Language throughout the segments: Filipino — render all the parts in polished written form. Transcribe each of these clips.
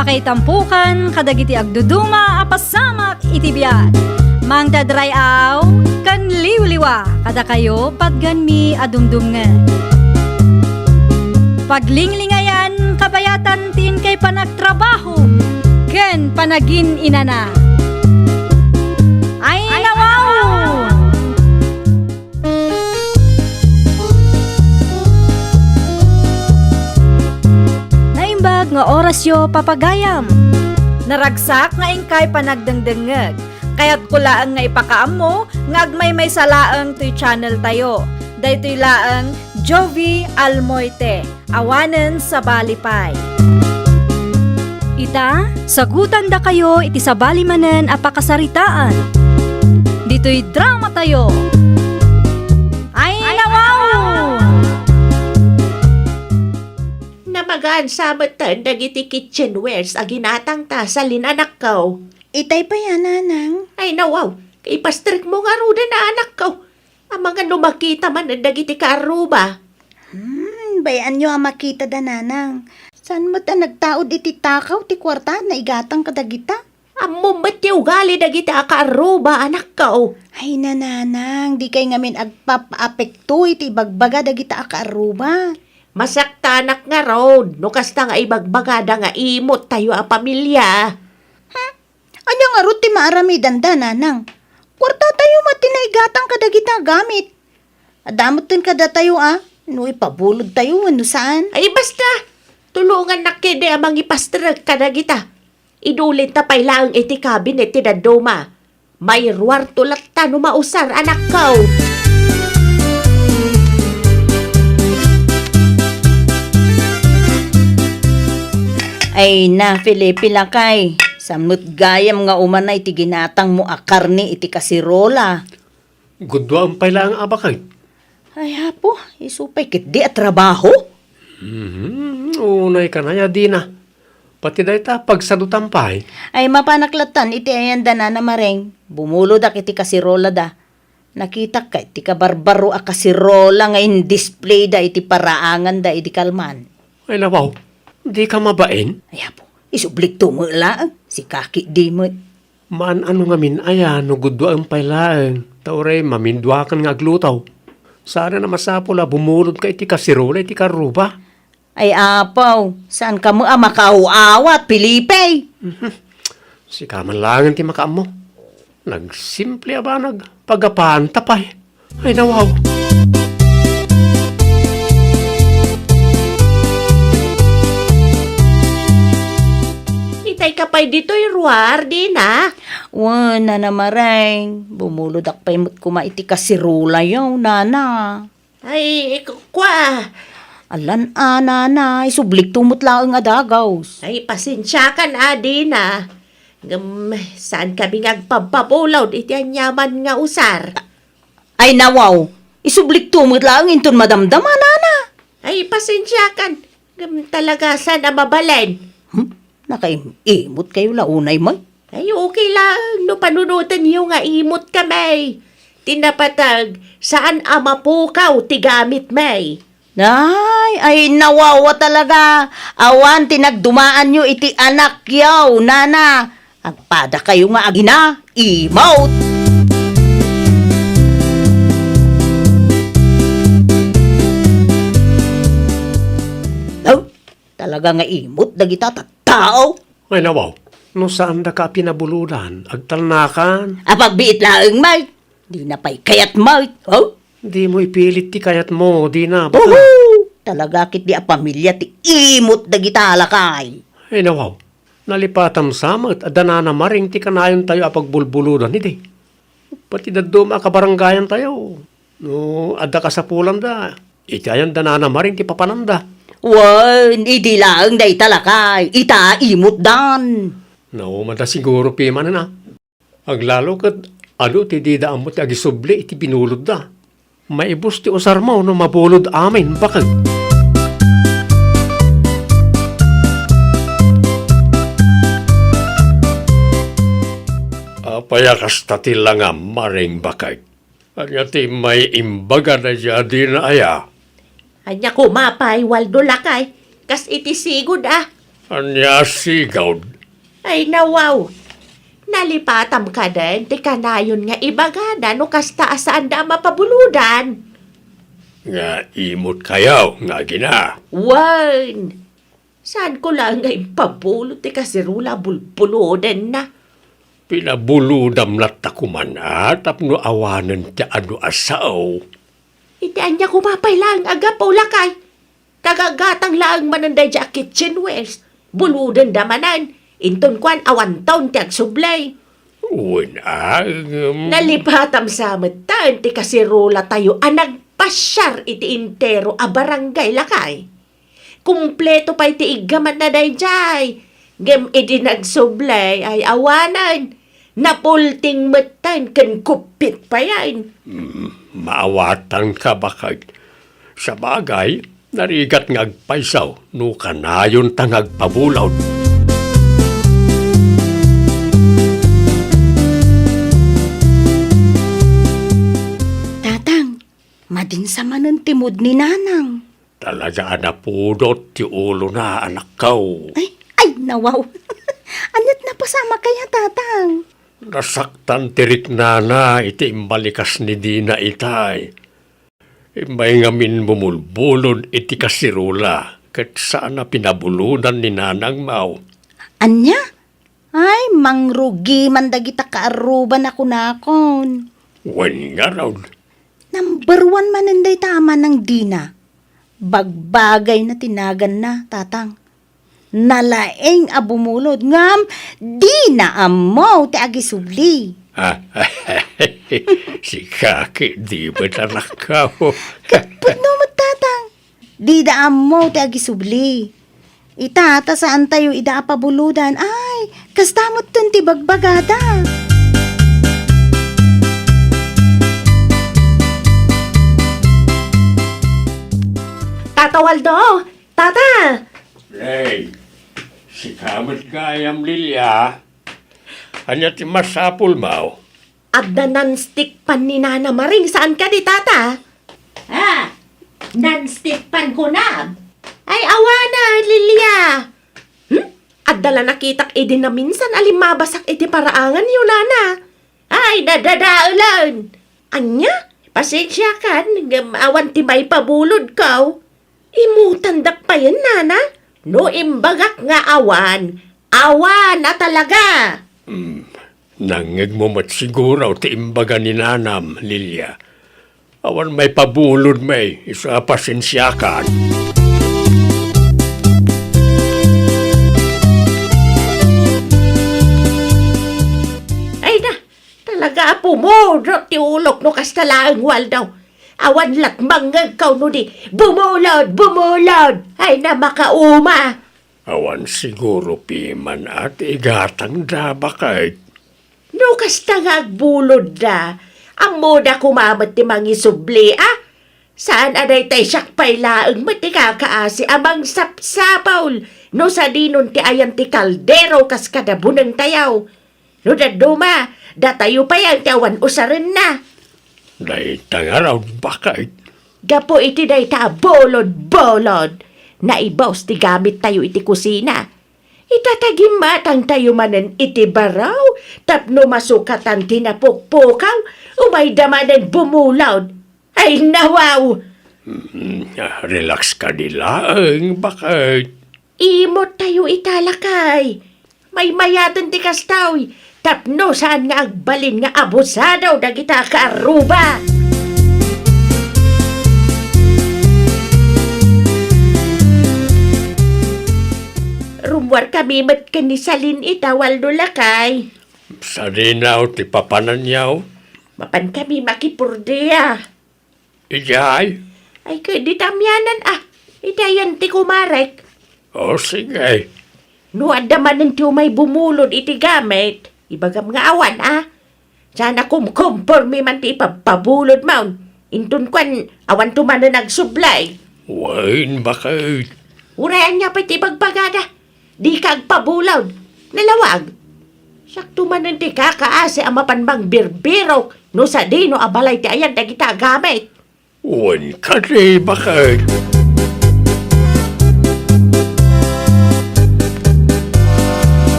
Pakaitampukan kadagiti agduduma apasamak iti biag. Mangdadrayaw kan liwliwa kada kayo padganmi adumdumngen. Paglinglingayan kabayatan tin kay panagtrabaho ken panagin inana. Ay nawaw! Naimbag nga orasyo papagayam. Naragsak nga ingkay panagdengdengeg. Kaya't kulaang nga ipakaam mo, nga agmay salaang to'y channel tayo. Daytoy laang Jovi Almoite, awanen sa balipay. Ita, sagutan da kayo iti sa balimanen apakasaritaan. Dito'y drama tayo. Ay nawaw! Namagaan sabatan dagiti kitchenwares a ginatang ta sa linanak kaw. Itay pa yan, nanang. Ay nawaw, kay pastrik mo nga ruda na anak kaw. Ang mga lumakita man na dagiti karuba. Bayan nyo ang makita da, nanang. Saan mo ta nagtaod iti takaw ti kwarta na igatang kadagita? Ammo mati ugali dagiti karuba anak kaw. Ay nanang, di kay ngamin agpapapekto iti bagbaga dagita akaruba. Masakta anak nga road, no kasta nga ibagbagada nga imot tayo a pamilya. Anya nga ro ti maaramidan da, nanang. Kwarta tayo matinaigatang kadagita gamit. Adamot tin kada tayo no ipabulod tayo ano saan. Ay basta, tulungan na kede amang ipastrag kadagita. Idulit ta pay laang iti cabinet ti dadoma. May ruwar tulat ta no mausar anak kaw. Ay na, Felipe lakay. Samot gayam nga umanay iti ginatang mo akarni iti kasirola. Gudwa ang pala ang abakay. Ay hapo, isupay kit di at trabaho. Unay ka na ya di na. Pati dahi ta pagsadutampay. Ay mapanaklatan iti ayanda na mareng. Bumulod ak iti kasirola da. Nakita ka iti kabarbaro a kasirola nga in display da iti paraangan da iti kalman. Ay nabaw, di ka mabain? Ay hapo, isublik mo lang. Si kaki di mo. Maan ano nga min aya no gudwa ang pailaan. Tauray mamindwakan nga aglutaw. Sana na masapula bumulod ka iti kasirola iti karuba. Ay apaw, saan ka mo makauawat, Pilipay? Si kaman langan ti makaam mo. Nagsimple ba nagpagapanta pa eh. Ay nawaw. Itay kapay dito'y ruwar di na. Wana na mareng, bumulod ak pa'y mo't kumaiti kasirula yaw, nana. Ay, kwa. Alan nana, isublik tumot lang nga dagaws. Ay, pasensya ka na di na. Saan kami ngagpapabulaw iti anyaman nga usar? Ay nawaw, isublik tumot lang inton madamdama, nana. Ay, pasensya kan. Talaga saan na mabalen? Nakaimot kayo launay mo. Ay, okay lang. No, panunutan niyo nga imot kami. Tinapatag, saan ama pukaw tigamit may? Ay nawawa talaga. Awan, tinagdumaan nyo iti anak yaw, nana. Agpada kayo nga agina, imot. Oh, talaga nga imot, dagita tao. Ay nawaw, no saan da ka pinabuludan? Agtalnakan. Apagbiit laeng may. Di na pa'y kayat may. Oh, Di mo ipilit ti kayat mo, di na. talaga kit di a pamilya ti imot dagita lakay. Ay nawaw, nalipatam samat, adana na maring ti kanayon tayo apagbulbuludan, hindi. Pati daduma kabaranggayan tayo. No, adda ka sa pulam da. Iti ayan dana na maring ti papananda. Wan, idi lang day talakay. Ita imot dan. No, mada siguro piman na. Aglalo kat, ano ti di da amot agisubli iti binulod da. Maibus ti usar mo no mabulod amin, bakit? Payakas tati lang nga maring bakay. Ang ati may imbaga na siya di na aya. Anya kumapay, Waldo lakay. Kas iti sigod Anya sigaw. Ay nawaw. Nalipatam ka din, ti kanayon nga ibagada no kasta asaan da mapabuludan. Nga imot kayaw, nga gina. Wan! Saan ko lang nga ipabulot ti kasirula bulbuludan na? Pinabuludam na takuman at tapno awanan ti ano asaw. Iti anya kumapay lang agapaw lakay. Tagagatang lang mananday dya kitchenwares. Buludan damanan. Inton kwan awan taon ti agsublay. Nalipatam sa matan ti kasirula tayo nagpasyar iti intero a barangay lakay. Kumpleto pa iti igaman na dayjay. Gem iti nagsublay ay awanan. Napulting matan ken kupit pa yan. Maawatan ka bakit? Sa bagay, narigat ngagpaisaw, no kanayon tangag pabulaw. Tatang, madinsa man ang timod ni nanang. Talaga na pudot ti ulo na anak kau. Ay, nawaw. Anyat na pasama kaya, tatang. Nasaktan tirik na iti imbalikas ni Dina itay. May ngamin bumulbulod iti kasirula kat saan na pinabuludan ni Nanang Mau. Anya? Ay, mangrugi man dagita kaaruban ako nakon. Wan nga raw. Number 1 man inday tama ng Dina. Bagbagay na tinagan na, tatang. Nalaeng abumulod ngam, di na amaw ti agisubli. Si Kaki, di ba tanakaw? Pagno mo, tatang. Di da amaw ti agisubli. Itata saan tayo ida pabuludan. Ay, kastamot tun ti bagbagada. Tata Waldo! Tata! Hey, si Kamot Gayam Lilia. Anya ti masapul Mau. Adda non-stick pan ni Nana Maring. Saan ka di, Tata? Non-stick pan ko na. Ay, awana, Lilia. Adda la nakitak idin na minsan alimabasak iti paraangan yun, Nana. Ay, dadadaulan. Anya, pasensya kan. Awan ti may pabulod ka. Imutandak pa yan, Nana. No imbagak nga awan. Awan na talaga. Nangeg mo mat siguro ti imbaga ni Nanam, Lilia. Awan may pabulod may, isa pasensyakan. Ay na, talaga apo mo. Ti ulok no kastalaang Waldo. Awan lakmang ngagkaw no di. Bumulod, bumulod. Ay na makauma. Awan siguro piman at igatang da bakit. No kasta ngagbulod da. Ang moda kumamat ti mangi subli, Saan aday tay sakpay laeng mati kakaasi amang sapsapaul. No sa dinon ti ayan ti kaldero kas kadabunang tayaw. No daduma, datayo pa yan ti awan usarin na. Daitang araw bakit. Gapo iti day ta bolod-bolod. Naibaws ti gamit tayo iti kusina. Itatagimatang tayo manen iti baraw. Tapno masukatan tinapukpukaw. Umay damanen bumulaw. Ay nawaw! Relax ka nilaeng bakit. Imot tayo italakay. May mayatan ti kastaw. Tapno saan nga agbalin nga abusadaw dagita kaaruba. Rumwar kami mat kanisalin itawal no lakay. Sa dinaw ti papananyaw. Mapan kami makipurdiya. Ijay. Ay kadi tamyanan Itayan ti kumarek. O sige. No adaman ng tiyo may bumulod iti gamit. Ibagam nga awan Sana kumkompormi man ti ipapabulod maun. Intun kwan awan tumana nagsublay. Wain bakit. Urayan niya pa ti bagbagada. Di kag pabulod. Nalawag. Sakto man ti kakaase ang mapanbang birbirok. No sa di no abalay ti ayan dagita gamit. Wan ka di bakit.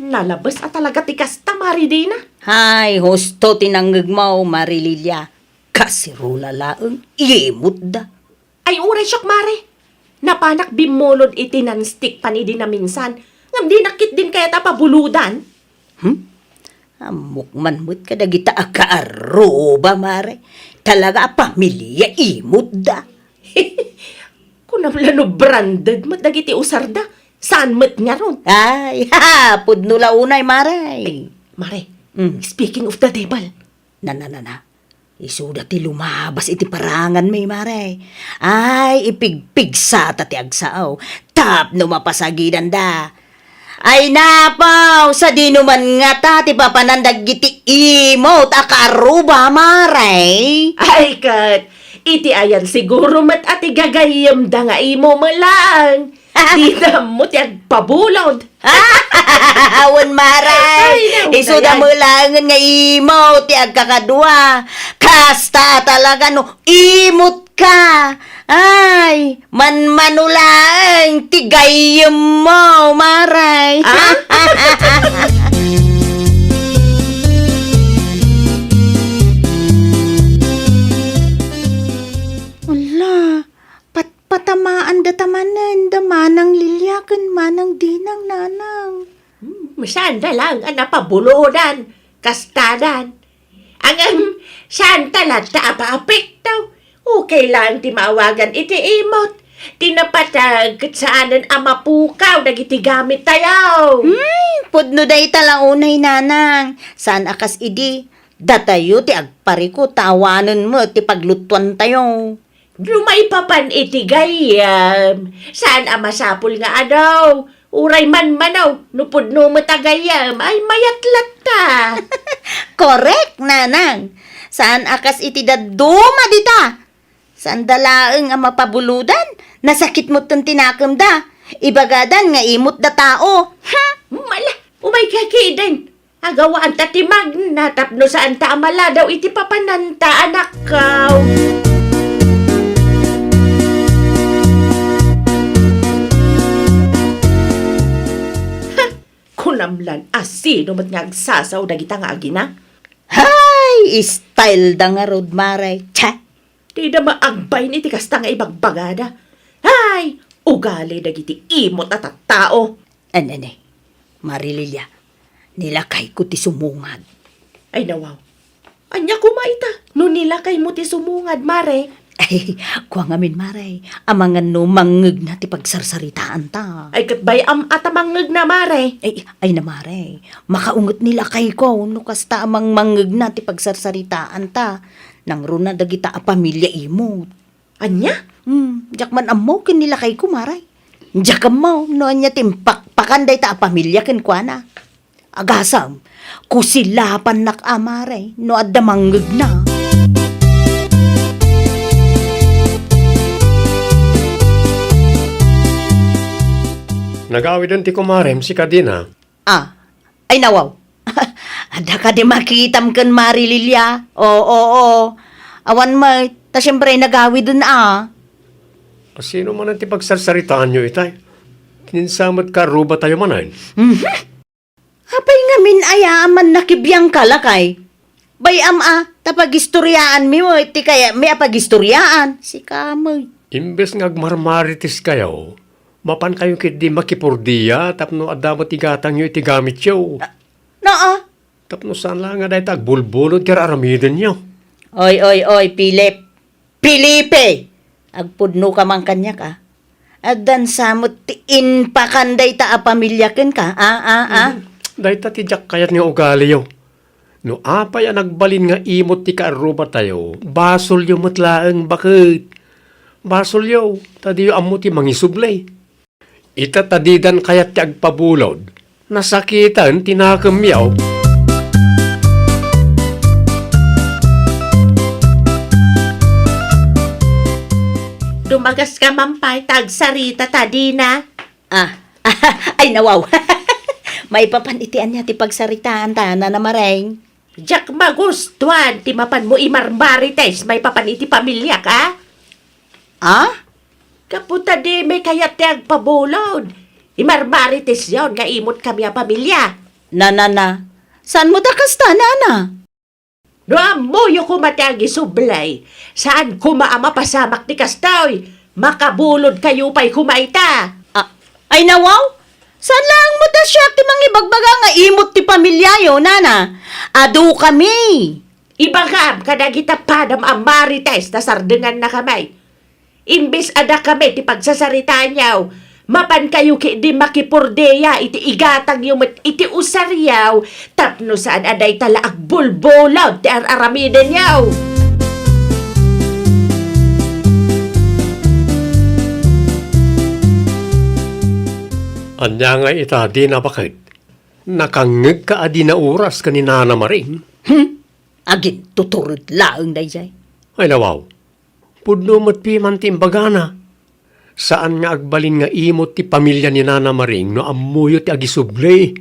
Nalabas at talaga ti kasta, Maridina. Hay, husto tinanggag mo, Marililya. Kasirula laeng imot da. Ay, uray syok, Mare. Napanak bimolod iti non-stick panidi na minsan. Ngam di nakit din kaya tapabuludan. Amok man mo't kadagita akaaroba, Mare. Talaga pamilya imot da. Kunam lano branded mat dagiti usarda. Saan mat nga ron? Ay, ha, pudno launay, Mare. Mare, Mm. speaking of the devil, Na. Isuda ti lumabas iti parangan may, Mare. Ay, ipigpigsa ti agsaaw. Tap no mapasagidan da. Ay napaw, sa di naman nga ta, ti papanandag iti imot akaruba, Mare. ay kat, iti ayan siguro mat ati gagayam da nga imo malang. Di na mo ti agpabulod. Awan, Maray. Ay, Isuda yan. mo langan nga imo, ti agkakadwa. Kasta talaga no, imot ka. Ay, manmanulang, tigayam mo, Maray. Ala, patamaan da tamanan, da manang lilyakan, manang dinang nanang. Masanda lang ang napabulodan, kastadan. Ang santa lang taapapik daw. Okay lang ti maawagan iti imot. Tinapatag saanan ang mapukaw, nagiti gamit tayo. Pudno day talang unay nanang. Saan akas idi? Datayo ti agpariko, tawanan mo ti paglutuan tayo. Lumay pa pan iti gayam. Saan ang masapul nga adaw? Uray man manaw, nupudno matagayam, ay mayatlat ta. Correct, nanang. Saan akas iti daduma dita? Saan dalaeng ang mapabuludan? Nasakit mo tong tinakam da. Ibagadan nga imot da tao. Ha? Mala, umay kakidan. Agawaan ta timag, natapno saan ta amala daw iti papananta anak kaw. Kunamlan, asino mat nga agsasaw dagita nga agina? Hay, style da nga rod, Maray. Tcha! Di na maagbay ni ti kasta nga ibagbagada. Ay, ugali dagiti imot at tao. Anane, Marililya, nilakay ko ti sumungad. Ay nawaw. Anya kumaita, no nilakay mo ti sumungad, Mare. Ay, kuha ngamin, Maray. Amangan no mangeg na ti pagsarsaritaan ta. Ay katbay atamangeg na, Mare. Ay na, Maray. Makaungot nilakay ko. No kasta amang mangeg na ti pagsarsaritaan ta. Nang runa dagita a pamilya imot. Anya? Jak man amo kin nilakay ko, Maray. Jak mo, no anya timpakpakan day ta a pamilya kin kwa na. Agasam, kusilapan nak Maray. No adda mangeg na. Nagawid ti kumarem si Kadina. Ay nawaw. Ada ka di makitam kan Marililya. Oo. Awan mo, ta siyempre nagawi dun Sino man ang ti pagsarsaritaan nyo itay? Kinsamat ka ruba tayo manan. Apay nga min ayaaman nakibiyang kalakay. Bayam tapagistoryaan mi mo, iti kaya may apagistoryaan. Si kamoy. Imbes nga agmarmaritis kayo, mapan kayo kit di makipurdiya, tapno adamo tigatang nyo iti gamit yo. Tapno saan lang nga dahi tagbulbulod kaya aramidin nyo. Oy, Pilip. Pilipe! Agpudno ka man kanya ka. Adan samot tiin pa kanday ta a pamilyakin ka. Dahi tatidyak kayat nga ugali yo. No apay ang nagbalin nga imot ti kaaruba tayo, basol yo matlaang bakit. Basol yo, tadi yo amo ti mangisublay. Itatadidan kayat ti agpabulod. Nasakitan tinakemyaw. Dumagas ka mampay, tagsarita tadina. Ay nawaw. May papanitian niya ti pagsaritaan ta na namareng. Jak magustuhan, ti mapan mo imarbarites, may papan iti pamilya ka? Kaputa di may kayat ti agpabulod. Imarbarites yon nga imot kami a pamilya. Na. Saan mo takasta, nana? No amoyo ko matagi sublay. Saan kumaama pasamak ni kastoy? Makabulod kayo pa'y kumaita. Ah, ay nawaw? Saan lang mo ta siya ti mangibagbaga nga imot ti pamilyayo, nana? Adu kami. Ibagam kadagita padam ang marites na sardengan na kamay. Imbis ada kami ti pagsasarita niyaw, mapan kayo ki di makipurdeya iti igatang yung iti usaryaw, tapno saan aday tala agbulbulaw ti araramiden yaw. Anya nga ita, di na bakit? Nakangeg ka adi na oras ka ni Nana Maring. Agin, tuturod laang dayjay. Ay nawaw, pudno mo't piman ti imbagana. Saan nga agbalin nga imot ti pamilya ni Nana Maring no amuyo ti agisublay.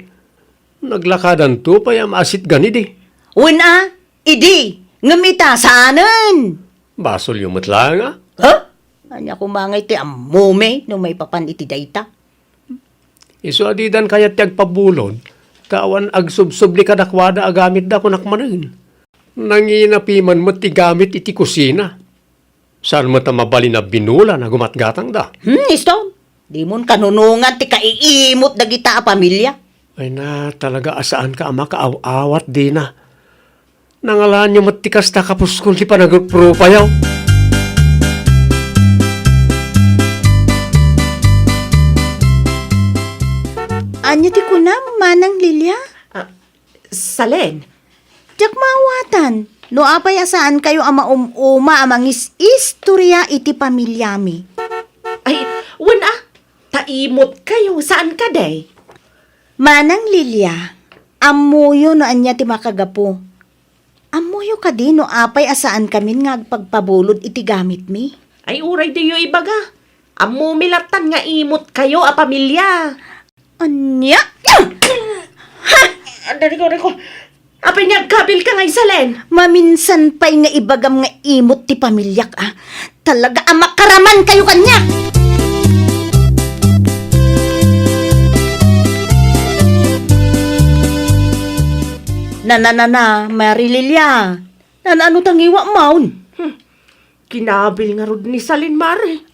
Naglakadan to pa yam asit ganidi. Una, idi, ngamita saanan. Basol yung matla nga. Ha? Anya kumangay ti amume no may papan iti dayta. Iso adidan kaya ti agpabulod, tawan agsubsubli kadakwada agamit da kunak manin. Nanginapiman mo ti gamit iti kusina. Saan mo ta mabali na binula na gumatgatang da? Isto, di mon kanunungan ti kaiimot dagita a pamilya. Ay na, talaga asaan ka ama kaaw-awat di na. Nangalaan niyo matikas ta kapuskol ti panagpro payaw. Anya ti kunam, manang Lilia? Salen, Diyak mawatan. No apay asaan kayo ama uma amang istorya iti pamilyami. ay, wala, taimot kayo, saan ka day? Manang Lilia, amuyo no anya ti makagapo. Amuyo ka din no apay asaan kamin nga agpagpabulod iti gamit mi. Ay, uray diyo ibaga. Amumilatan nga imot kayo a pamilya. Anya? Dari ko. Apay nagkabil ka nga Salen. Maminsan pa'y nga ibagam nga imot ti pamilyak ah. Talaga amakaraman kayo kanya. Na, Mary Lilia. Ano tangiwa maun? Kinabil nga rod ni Salen, Mare.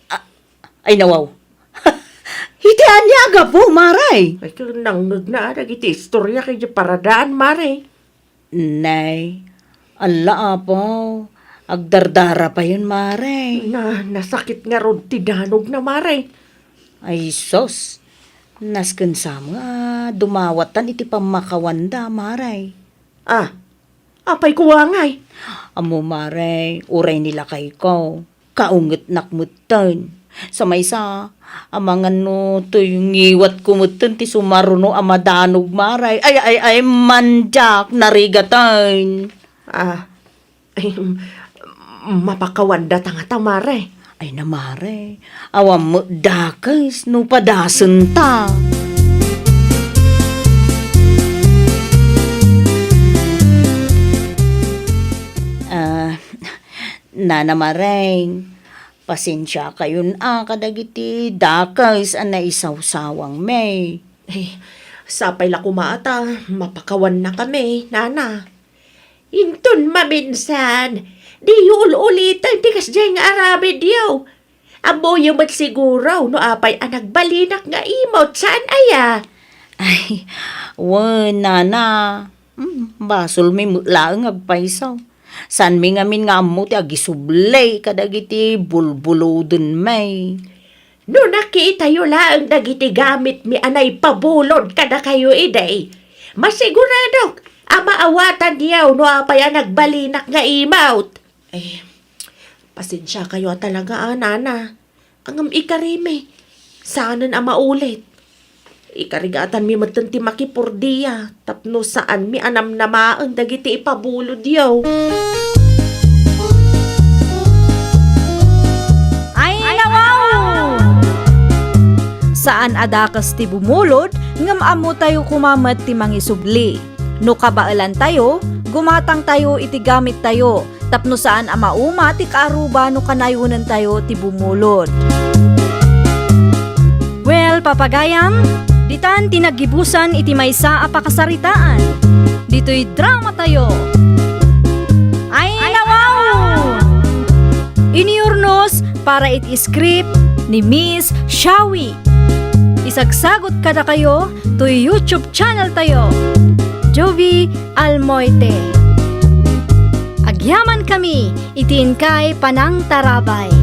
Ay nawaw. Hitian niya aga po, Maray. Ay, nangnog na, nagiti istorya kay paradaan, Mare. Nay, ala apo. Agdardara pa yun, Maray. Nasakit nga rod ti danog na, Mare. Ay sos. Nasken sa mga dumawatan iti pamakawanda, Maray. Apay kuwangay. Amo, Maray, uray nila kay ko. Kaunget nakmutan. Sa maysa, amangan no, to yung iwat kumutan ti sumaruno amadanog, Maray. Ay, manjak, narigatan. Ay, mapakawanda tangata, Mare. Ay na, Maray, awam mo dakes, no padasan ta. Nana Maray, pasensya kayon kadagiti dakes na isawsawang may. Ay, sapay la kumata, mapakawan na kami, Nana. Inton maminsan, di ulitan, di kas dyan nga arabid yaw. Amo yung magsiguraw, no apay nagbalinak nga imot, saan aya? Ay, Nana, basol may mulaang agpaisaw. San mi ngamin nga amo ti agisublay kadagiti bulbulodon may. No nakita yo lang dagiti gamit mi anay pabulod kada kayo iday. Masigurado, amaawatan diyaw no apay nagbalinak nga imot. Eh, pasensya kayo talaga, Nana. Ang ikarime, saanan maulit. Ikarigatan mi matanti makipurdiya, tapno saan mi anam namaang dagiti ipabulod yaw. Ay nawaw! Saan adakas ti bumulod, ngam amo tayo kumamat ti mangisubli. No kabaalan tayo, gumatang tayo iti gamit tayo, tapno saan amauma ti kaaruba no kanayunan tayo ti bumulod. Well, papagayam, Ditan tinagibusan iti maysa a pakasaritaan. Dito'y drama tayo. Ay nawaw! Iniurnos para iti script ni Miss Shawi. Isagsagot kada kayo to YouTube channel tayo. Jovi Almoite. Agyaman kami, itiin kay Panang Tarabay.